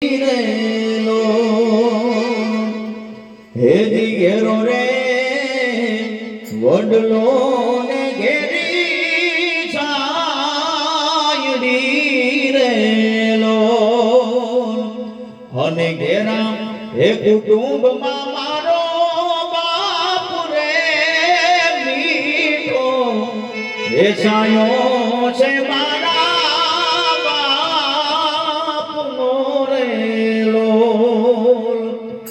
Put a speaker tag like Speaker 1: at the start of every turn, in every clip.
Speaker 1: રેલો હેજી ઘેરો રે વડલો ને ઘેરી છાયડી રેલો અને ઘેરા હે કુટુંબમાં મારો બાપ રે મીઠો હે સાયો છે મારા બાપનો રેલો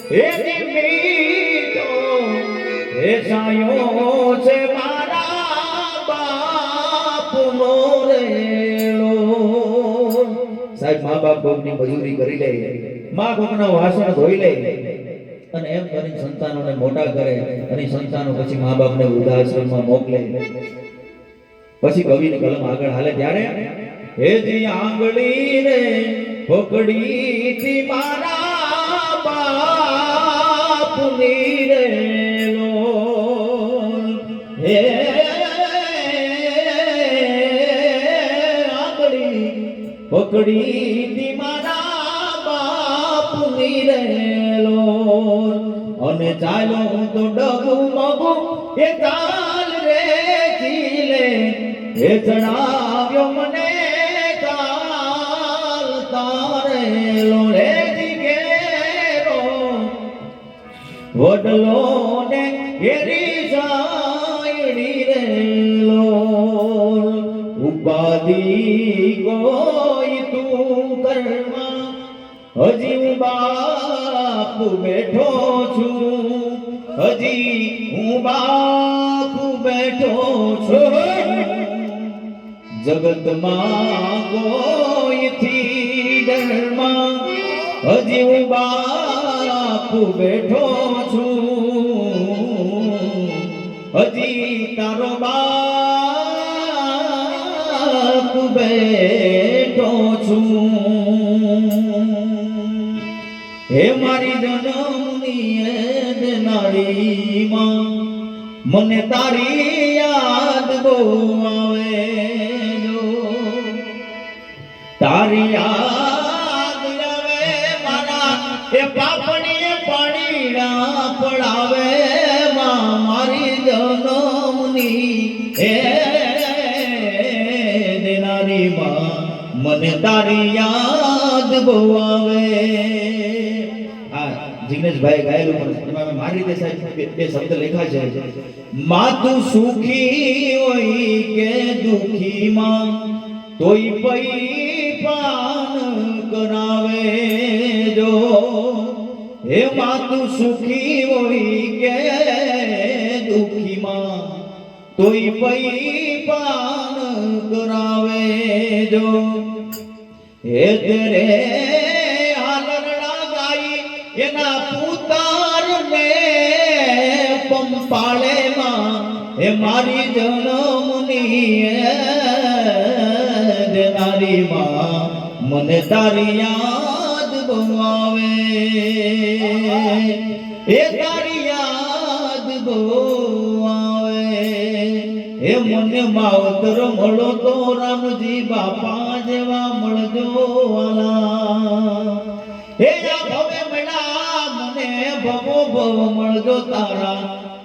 Speaker 1: હે મીઠો હે સાયો છે મારા બાપનો રેલો સાહેબ મા બાપ કોકની મજૂરી કરી લે મા કોકના વાસણ ધોઈ લે અને એમ કરીને સંતાનોને મોટા કરે અને સંતાનો પછી મા બાપને વૃદ્ધાશ્રમમાં મોકલે પછી કવિની કલમ આગળ હાલે ત્યારે હેજી આંગળી રે પકડી થી મારા બાપની રેલો હે આંગળી પકડી થી મારા બાપની રેલો અને ચાલો હું તો ડગુ મગુ એ ચાલ રે ખીલે હે ચડાવ્યો મને ચાલ તારેલો રે ઘેરો વડલો ને ઘેરી સાયડી રેલો ઉપાધિ કોઈ તું કરમાં હજી હું બાપ બેઠો છું હજી હું બાપ બેઠો છું જગતમાં કોઈથી ડરમાં હજી હું બાપ બેઠો છું હજી તારો બાપ બેઠો છું હે મારી જન્મની નાડીમાં મને તારી યાદ બહુ આવે તારી યાદ આવે મારા એ પાપણી પાણીના પડાવે મારી જન્મની હે દેનારી માં મને તારી યાદ બહુ આવે જિગ્નેશભાઈ ગાયેલું પણ એમાં મારી રીતે સાહેબ બે શબ્દ લખ્યા છે માતું સુખી હોય કે દુખી માં તોય પઈ પાન કરાવે જો હે માતું સુખી હોય કે દુખી માં તોય પઈ પાન કરાવે જો હે તેરે એના પુતાર ને પંપાળે માં એ મારી જન્મની દેનારી માં મને તારી યાદ બહુ આવે એ તારી યાદ બહુ આવે એ મને માવતર મળો તો રામજી બાપા જેવા મળજો વાલા હે ભવે મળા મને ભવો ભવ મળજો તારા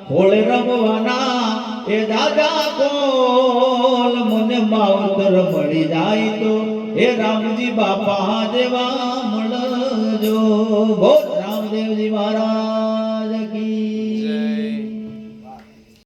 Speaker 1: ખોળે રમવાના એ દાદા કોલ મને માવતર મળી જાય તો એ રામજી બાપા જેવા મળજો બોલ રામદેવજી મહારાજ કી